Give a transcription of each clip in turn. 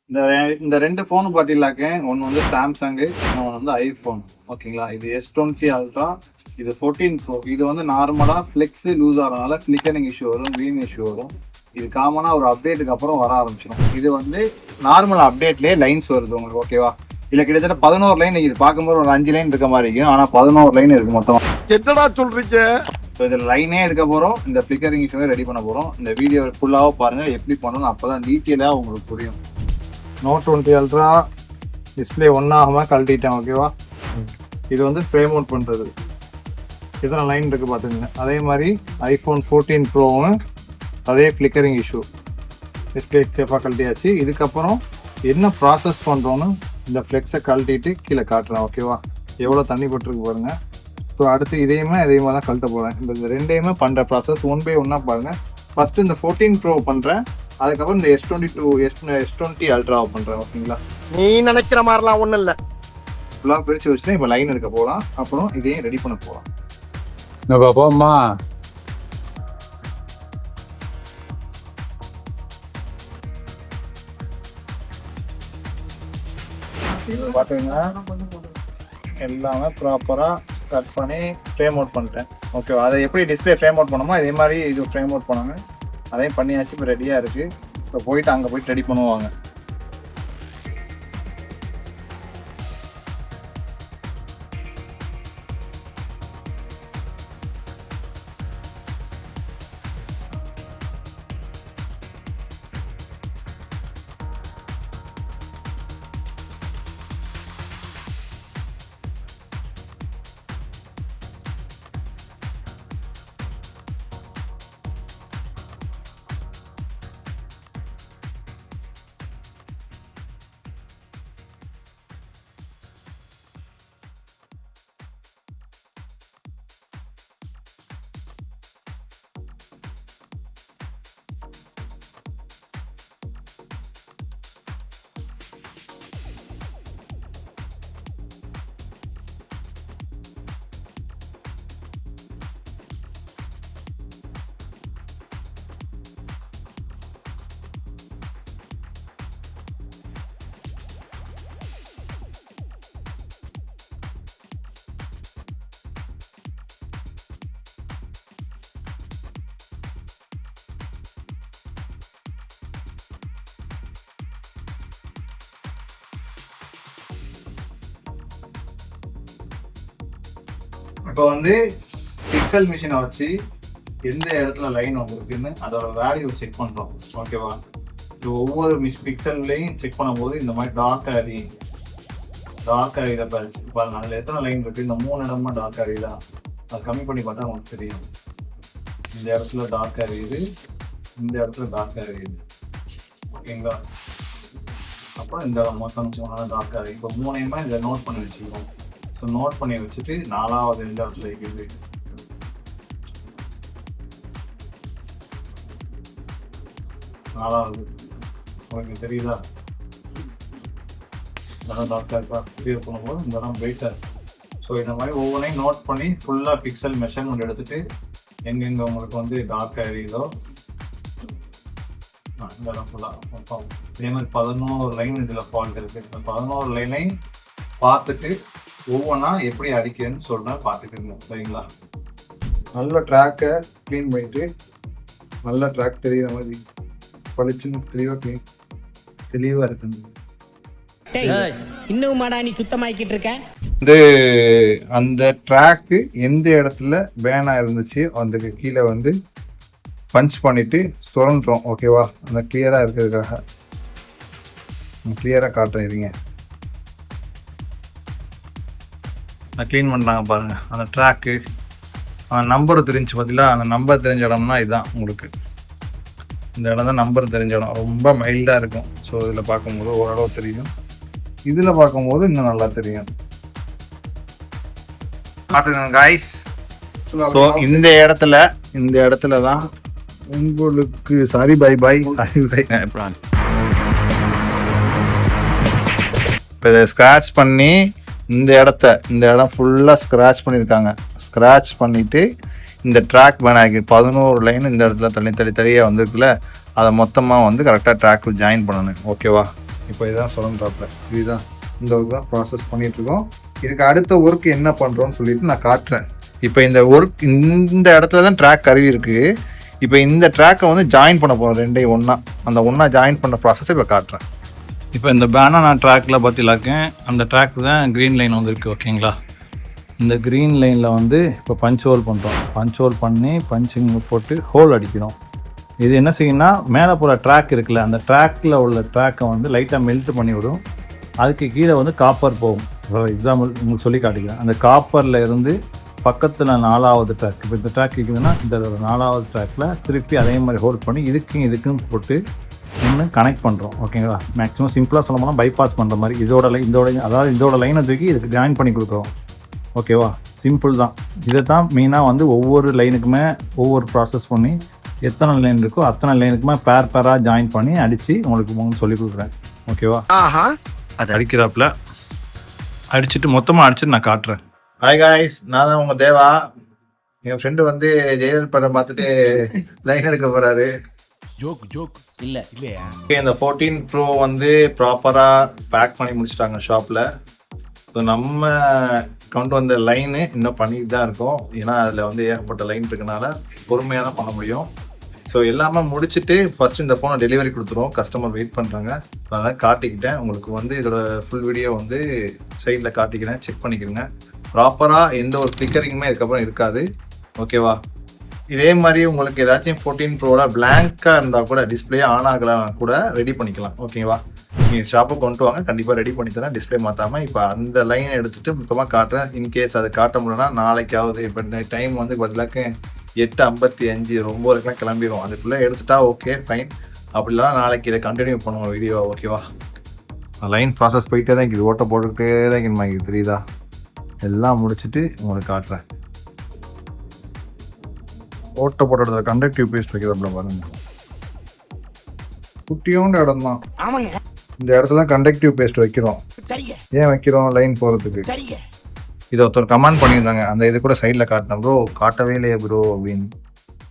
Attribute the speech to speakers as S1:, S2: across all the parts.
S1: இந்த ரெண்டு ஃபோனு பார்த்தீங்களாக்க ஒன்று வந்து சாம்சங்கு, இன்னொன்று வந்து ஐஃபோன். ஓகேங்களா, இது S20 அல்ட்ரா, இது 14 ப்ரோ. இது வந்து நார்மலாக ஃப்ளெக்ஸு லூஸ் ஆகிறதுனால ஃப்ளிக்கரிங் இஷ்யூ வரும், க்ரீன் இஷ்யூ வரும். இது காமனாக ஒரு அப்டேட்டுக்கு அப்புறம் வர ஆரம்பிச்சிடும். இது வந்து நார்மல் அப்டேட்லேயே லைன்ஸ் வருது உங்களுக்கு. ஓகேவா, இல்லை கிட்டத்தட்ட 11 லைன். இது பார்க்கும்போது ஒரு 5 லைன் இருக்க மாதிரி இருக்கும், ஆனால் 11 லைன் இருக்குது மொத்தமாக.
S2: என்னடா சொல்றீங்க?
S1: ஸோ இதில் லைனே எடுக்க போகிறோம், இந்த ஃப்ளிக்கரிங் இஷ்யூவே ரெடி பண்ண போகிறோம். இந்த வீடியோ ஃபுல்லாக பாருங்கள், எப்படி பண்ணணும், அப்போ தான் டீட்டெயிலாக உங்களுக்கு புரியும். Note 20 அல்ட்ரா டிஸ்பிளே ஒன்றாகாமல் கழட்டிட்டேன். ஓகேவா, இது வந்து ஃப்ரேம் அவுட் பண்ணுறது. இத்தனை லைன் இருக்குது பார்த்துங்க. அதே மாதிரி ஐஃபோன் 14 ப்ரோவும் அதே ஃப்ளிக்கரிங் இஷ்யூ, டிஸ்பிளே சேஃபாக கழட்டியாச்சு. இதுக்கப்புறம் என்ன ப்ராசஸ் பண்ணுறோன்னு இந்த ஃப்ளெக்ஸை கழட்டிட்டு கீழே காட்டுறேன். ஓகேவா, எவ்வளோ தண்ணி போட்டுருக்கு பாருங்கள். ஸோ அடுத்து இதே மாதிரி தான் கழட்ட போகிறேன். இந்த ரெண்டையுமே பண்ணுற ப்ராசஸ் ஒன் பை ஒன்னாக பாருங்கள். ஃபஸ்ட்டு இந்த 14 ப்ரோ பண்ணுறேன், அதுக்கப்புறம் இந்த S20 அல்ட்ராவை பண்ணுறேன். ஓகேங்களா,
S2: நீ நினைக்கிற மாதிரிலாம் ஒன்றும் இல்லை.
S1: ஃபுல்லாக பிரித்து வச்சுட்டு இப்போ லைன் எடுக்க போகலாம். அப்புறம் இதையும் ரெடி பண்ண போகலாம்.
S3: போமா
S1: பார்த்தீங்கன்னா எல்லாமே ப்ராப்பராக கட் பண்ணி ஃப்ரேம் அவுட் பண்ணிட்டேன். ஓகேவா, அதை எப்படி டிஸ்பிளே ஃப்ரேம் அவுட் பண்ணோமோ அதே மாதிரி இது ஃப்ரேம் அவுட் பண்ணாங்க. அதையும் பண்ணியாச்சு, இப்போ ரெடியாக இருக்குது. இப்போ போயிட்டு அங்கே போயிட்டு ரெடி பண்ணுவாங்க. இப்போ வந்து பிக்சல் மிஷினை வச்சு எந்த இடத்துல லைன் வந்துருக்குன்னு அதோட வேல்யூ செக் பண்ணுறோம். ஓகேவா, இது ஒவ்வொரு பிக்சல்லையும் செக் பண்ணும்போது இந்த மாதிரி டார்க்காக எரியுத பாருச்சு. இப்போ அதில் எத்தனை லைன் இருக்குது, இந்த 3 இடமா டார்க்காக எரியுதான். அது கம்மி பண்ணி பார்த்தா உங்களுக்கு தெரியும். இந்த இடத்துல டார்க்காக எரியுது, இந்த இடத்துல டார்க்காக எரியுது. ஓகேங்களா, அப்புறம் இந்த மொத்தம் டார்க்காக எரியுது. இப்போ 3 இதை நோட் பண்ணி வச்சுக்கிறோம். ஸோ நோட் பண்ணி வச்சுட்டு 4வது எந்த இடத்துல இருக்குது, 4வது உங்களுக்கு தெரியுதா? இதெல்லாம் டார்க்காக இருக்கா, கிளியர் பண்ணும்போது இந்த இடம் வெயிட்டாக இருக்குது. ஸோ இந்த மாதிரி ஒவ்வொன்றையும் நோட் பண்ணி ஃபுல்லாக பிக்சல் மெஷர்மெண்ட் எடுத்துகிட்டு எங்கெங்கே உங்களுக்கு வந்து டார்க்காக எரியுதோ இந்த இடம் ஃபுல்லாக மொத்தம் இதே மாதிரி 11 லைன் இதில் ஃபால்ட் இருக்குது. இந்த 11 லைனையும் பார்த்துட்டு ஒவ்வொன்றா எப்படி அடிக்கிறேன்னு சொல்கிறேன், பார்த்துக்கோங்க. சரிங்களா, நல்ல ட்ராக்கை க்ளீன் பண்ணிவிட்டு நல்ல ட்ராக் தெரிகிற மாதிரி பளிச்சுன்னு தெளிவாக இருக்குங்க.
S4: இன்னும் மாடா நீ சுத்தமாக்கிட்டு இருக்க.
S1: இது அந்த ட்ராக்கு எந்த இடத்துல பேனாக இருந்துச்சு அதுக்கு கீழே வந்து பஞ்ச் பண்ணிவிட்டு சுரண்டுறோம். ஓகேவா, அந்த கிளியராக இருக்கிறதுக்காக கிளியராக காட்டுறேன். இருங்க, நான் க்ளீன் பண்ணுறாங்க பாருங்கள். அந்த ட்ராக்கு அந்த நம்பர் தெரிஞ்சு பார்த்தீங்களா, அந்த நம்பர் தெரிஞ்ச இடம்னா இதுதான் உங்களுக்கு. இந்த இடம் தான் நம்பர் தெரிஞ்ச இடம், ரொம்ப மைல்டாக இருக்கும். ஸோ இதில் பார்க்கும்போது ஓரளவு தெரியும், இதில் பார்க்கும்போது இன்னும் நல்லா தெரியும். பார்த்துக்கோங்க காய்ஸ். ஸோ இந்த இடத்துல தான் உங்களுக்கு சாரி பாய். இப்போ இதை ஸ்க்ராட்ச் பண்ணி இந்த இடம் ஃபுல்லாக ஸ்க்ராட்ச் பண்ணியிருக்காங்க. ஸ்க்ராட்ச் பண்ணிவிட்டு இந்த ட்ராக் பேனாகி 11 லைன் இந்த இடத்துல தள்ளியாக வந்துருக்குல்ல, அதை மொத்தமாக வந்து கரெக்டாக ட்ராக்கு ஜாயின் பண்ணணும். ஓகேவா, இப்போ இதான் சுரண்டாப்பில் இதுதான் இந்த ஒர்க் தான் ப்ராசஸ் பண்ணிகிட்ருக்கோம். இதுக்கு அடுத்த ஒர்க் என்ன பண்ணுறோன்னு சொல்லிட்டு நான் காட்டுறேன். இப்போ இந்த ஒர்க் இந்த இடத்துல தான் ட்ராக் கருவி இருக்குது. இப்போ இந்த ட்ராக்கை வந்து ஜாயின் பண்ண போகிறோம் ரெண்டையும் ஒன்றா. அந்த ஒன்றா ஜாயின் பண்ண ப்ராசஸை இப்போ காட்டுறேன். இப்போ இந்த பேனானா ட்ராக்கில் பார்த்திலாக்கேன் அந்த ட்ராக் தான் க்ரீன் லைன் வந்துருக்கு. ஓகேங்களா, இந்த க்ரீன் லைனில் வந்து இப்போ பஞ்ச் ஹோல் பண்ணுறோம். பஞ்ச் ஹோல் பண்ணி பஞ்சிங் போட்டு ஹோல் அடிக்கணும். இது என்ன செய்யணும்னா மேலே போகிற ட்ராக் இருக்குல்ல, அந்த ட்ராக்கில் உள்ள ட்ராக்கை வந்து லைட்டாக மெல்ட் பண்ணி விடும். அதுக்கு கீழே வந்து காப்பர் போகும். ஃபார் எக்ஸாம்பிள் உங்களுக்கு சொல்லி காட்டிக்கிறேன். அந்த காப்பரில் இருந்து பக்கத்தில் 4வது ட்ராக், இப்போ இந்த ட்ராக் இருக்குதுன்னா இந்த 4வது ட்ராக்கில் திருப்பி அதே மாதிரி ஹோல்ட் பண்ணி இதுக்கும் போட்டு இன்னும் கனெக்ட் பண்ணுறோம். ஓகேங்களா, மேக்ஸிமம் சிம்பிளாக சொல்ல போனால் பைபாஸ் பண்ணுற மாதிரி இதோட லைனை தூக்கி இதுக்கு ஜாயின் பண்ணி கொடுக்குறோம். ஓகேவா, சிம்பிள் தான். இதை தான் மெயினாக வந்து ஒவ்வொரு லைனுக்குமே ஒவ்வொரு ப்ராசஸ் பண்ணி எத்தனை லைன் இருக்கோ அத்தனை லைனுக்குமே பேராக ஜாயின் பண்ணி அடித்து உங்களுக்கு சொல்லி கொடுக்குறேன். ஓகேவா, அது அடிக்கிறாப்புல அடிச்சுட்டு மொத்தமாக அடிச்சுட்டு நான் காட்டுறேன். ஹாய் காய்ஸ், நான் தான் உங்கள் தேவா. என் ஃப்ரெண்டு வந்து ஜெயலலிதா படம் பார்த்துட்டு லைன் எடுக்க போகிறாரு.
S4: ஜோக் இல்லையா?
S1: இந்த 14 Pro வந்து ப்ராப்பராக பேக் பண்ணி முடிச்சிட்டாங்க ஷாப்பில். ஸோ நம்ம கொண்டு வந்த லைனு இன்னும் பண்ணிட்டு தான் இருக்கோம். ஏன்னா அதில் வந்து ஏகப்பட்ட லைன் இருக்கனால பொறுமையாக தான் பண்ண முடியும். ஸோ எல்லாமே முடிச்சுட்டு ஃபஸ்ட்டு இந்த ஃபோனை டெலிவரி கொடுத்துருவோம். கஸ்டமர் வெயிட் பண்ணுறாங்க. அதனால் காட்டிக்கிட்டேன். உங்களுக்கு வந்து இதோட ஃபுல் வீடியோ வந்து சைடில் காட்டிக்கிறேன், செக் பண்ணிக்கிறேங்க. ப்ராப்பராக எந்த ஒரு ஃப்ளிக்கரிங்குமே இதுக்கப்புறம் இருக்காது. ஓகேவா, இதே மாதிரி உங்களுக்கு ஏதாச்சும் 14 Proல பிளாங்காக இருந்தால் கூட டிஸ்பிளே ஆன் ஆகலாம் கூட ரெடி பண்ணிக்கலாம். ஓகேவா, நீங்கள் ஷாப்புக்கு கொண்டு வாங்க, கண்டிப்பாக ரெடி பண்ணி தரேன் டிஸ்பிளே மாற்றாமல். இப்போ அந்த லைனை எடுத்துகிட்டு மொத்தமாக காட்டுறேன். இன்கேஸ் அதை காட்ட முடியலன்னா நாளைக்காவது. இப்போ டைம் வந்து பதிலாக்க 8:55 ரொம்ப வரைக்கும் கிளம்பிடும். அதுக்குள்ளே எடுத்துட்டா ஓகே ஃபைன். அப்படி இல்லைனா நாளைக்கு இதை கண்டினியூ பண்ணுவோம் வீடியோ. ஓகேவா, லைன் ப்ராசஸ் போயிட்டே தான் இருக்குது, ஓட்ட போட்டுக்கிட்டே தான் இருக்குது. தெரியுதா, எல்லாம் முடிச்சுட்டு உங்களுக்கு காட்டுறேன். ஓட்ட போட்ட இடத்துல கண்டக்டிவ் பேஸ்ட் வைக்கிறப்ப பாருங்க, குட்டியோண்டு இடம் தான். இந்த இடத்துல கண்டக்டிவ் பேஸ்ட் வைக்கிறோம். ஏன் வைக்கிறோம்? லைன் போகிறதுக்கு. இதை ஒருத்தர் கமெண்ட் பண்ணியிருந்தாங்க, அந்த இது கூட சைடில் காட்டினேன். ப்ரோ காட்டவே இல்லையே ப்ரோ அப்படின்னு.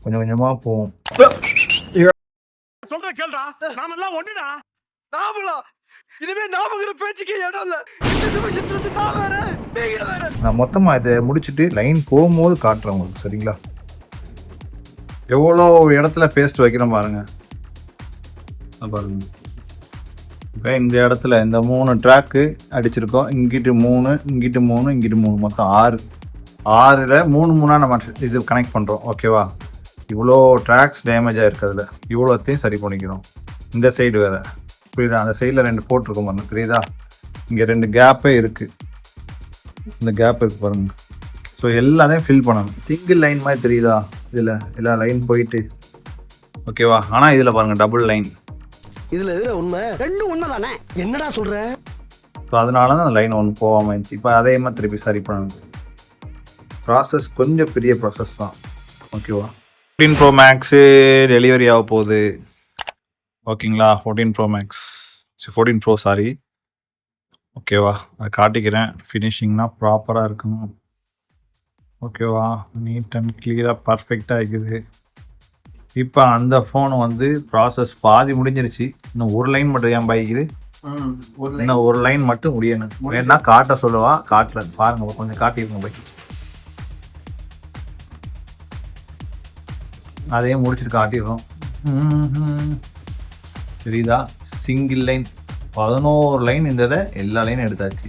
S1: கொஞ்சம் கொஞ்சமாக போவோம். நான் மொத்தமாக இதை முடிச்சுட்டு லைன் போகும்போது காட்டுறேன் உங்களுக்கு. சரிங்களா, எவ்வளோ இடத்துல பேஸ்ட் வைக்கிறோம் பாருங்க. பாருங்க, இப்போ இந்த இடத்துல இந்த 3 ட்ராக்கு அடிச்சிருக்கோம். இங்கிட்டு 3, இங்கிட்டு 3, இங்கிட்டு 3, மொத்தம் 6. 6ல் 3 நம்ம இது கனெக்ட் பண்ணுறோம். ஓகேவா, இவ்வளோ ட்ராக்ஸ் டேமேஜாக இருக்கிறதுல இவ்வளோத்தையும் சரி பண்ணிக்கிறோம். இந்த சைடு வேறு புரியுதா, அந்த சைடில் 2 போட்டிருக்கோம் பாருங்க. புரியுதா, இங்கே 2 கேப்பே இருக்குது. இந்த கேப் இருக்குது பாருங்க. ஸோ எல்லாத்தையும் ஃபில் பண்ணணும். சிங்கிள் லைன் மாதிரி தெரியுதா, இதில் எல்லா லைன் போயிட்டு. ஓகேவா, ஆனால் இதில் பாருங்கள் டபுள் லைன்.
S2: இதுல உண்மை ரெண்டும் ஒண்ணு தானே, என்னடா சொல்ற?
S1: ஸோ அதனால தான் அந்த லைன் ஒன்று போகாமல் இருந்துச்சு. இப்போ அதே மாதிரி திருப்பி சரி பண்ணணும். ப்ராசஸ் கொஞ்சம் பெரிய ப்ராசஸ் தான். ஓகேவா, 14 Pro Max டெலிவரி ஆக போகுது. ஓகேங்களா, 14 Pro Max 14 Pro சாரி. ஓகேவா, அதை காட்டிக்கிறேன். ஃபினிஷிங்னா ப்ராப்பராக இருக்கணும். ஓகேவா, நீட் அண்ட் கிளியராக பர்ஃபெக்டாக இருக்குது. இப்போ அந்த ஃபோன் வந்து ப்ராசஸ் பாதி முடிஞ்சிருச்சு. இன்னும் ஒரு லைன் மட்டும் ஏன் பாய்க்குது, இன்னும் ஒரு லைன் மட்டும் முடியணும். வேணா காட்ட சொல்லுவா, காட்டுறேன் பாருங்க. கொஞ்சம் காட்டிருங்க பை. அதையும் முடிச்சுட்டு காட்டிடுறோம். தெரியுதா, சிங்கிள் லைன் 11 லைன் இருந்ததை எல்லா லைனும் எடுத்தாச்சு.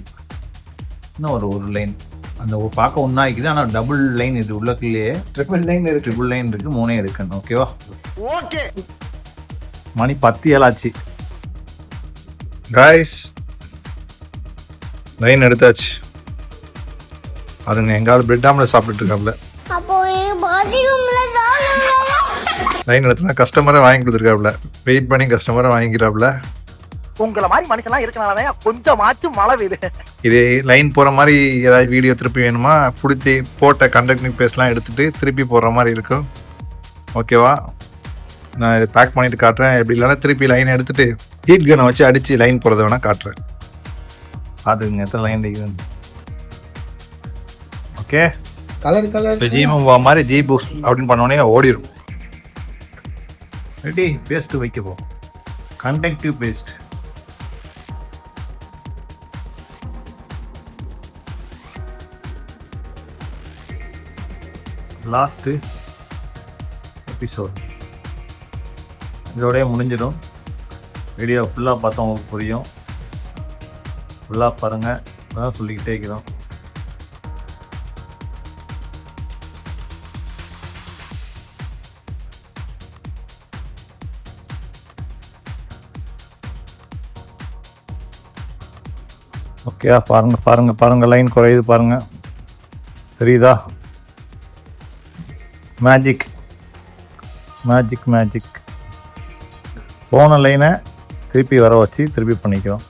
S1: இன்னும் ஒரு லைன் அந்த பார்க்க ஒன்றா இருக்குது. ஆனால் டபுள் லைன் இது உள்ளக்குள்ளேயே ட்ரிபிள் லைன் இருக்குது. 3 எடுக்கணும். ஓகேவா,
S2: ஓகே.
S1: மணி 10 ஆச்சு காய்ஸ். லைன் எடுத்தாச்சு. அதுங்க எங்காவது பிரெட் ஆம்லெட் சாப்பிட்டுட்டு இருக்காப்புல. லைன் எடுத்தா கஸ்டமரை வாங்கி கொடுத்துருக்காப்புல. வெயிட் பண்ணி கஸ்டமரை வாங்கிக்கிறாப்புல.
S2: உங்களை மாதிரி மனுஷன்லாம் இருக்கனாலதான் கொஞ்சமாச்சும் மழை பெய்யுது.
S1: இது லைன் போகிற மாதிரி ஏதாவது வீடியோ திருப்பி வேணுமா, பிடிச்சி போட்ட கண்டக்டிங் பேஸ்ட்லாம் எடுத்துகிட்டு திருப்பி போடுற மாதிரி இருக்கும். ஓகேவா, நான் இதை பேக் பண்ணிவிட்டு காட்டுறேன். எப்படி இல்லைன்னா திருப்பி லைனை எடுத்துகிட்டு ஹீட் கனை வச்சு அடித்து லைன் போகிறத வேணால் காட்டுறேன். பார்த்துக்குங்க எத்தனை லைன் அடிக்குதுன்னு. ஓகே,
S2: கலர்
S1: ஜிமோவா மாதிரி ஜி பூஸ்ட் அப்படின்னு பண்ணோடனே ஓடிடும். ரெடி, பேஸ்ட்டு வைக்க போகும். கண்டக்டிவ் பேஸ்ட் லாஸ்ட்டு எபிசோட் இதோடய முடிஞ்சிடும். வீடியோ ஃபுல்லாக பார்த்தா உங்களுக்கு புரியும். ஃபுல்லாக பாருங்கள், அதான் சொல்லிக்கிட்டே இருக்கிறோம். ஓகே, பாருங்கள் லைன் குறையுது பாருங்கள், தெரியுதா? மேஜிக் போன லைனை திருப்பி வர வச்சு திருப்பி பண்ணிக்கிறோம்.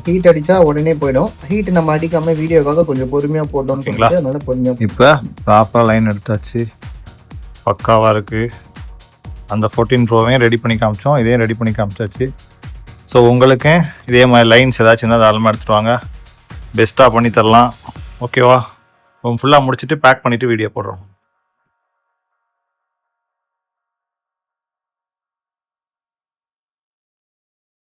S2: ஹீட் அடிச்சா உடனே போயிடும். ஹீட் நம்ம அடிக்காம வீடியோக்காக கொஞ்சம் பொறுமையாக போட்டோம்னு சொல்லிட்டு அதனால பொறுமையாக.
S1: இப்போ ப்ராப்பராக லைன் எடுத்தாச்சு, பக்காவாக இருக்குது. அந்த 14 ப்ரோவையும் ரெடி பண்ணி காமிச்சோம், இதையும் ரெடி பண்ணி காமிச்சாச்சு. ஸோ உங்களுக்கு இதே மாதிரி லைன்ஸ் ஏதாச்சும் இருந்தால் தாராளமாக எடுத்துகிட்டு வாங்க, பெஸ்ட்டாக பண்ணி தரலாம். ஓகேவா? ஃபுல்லாக முடிச்சுட்டு பேக் பண்ணிவிட்டு வீடியோ போடுறோம்.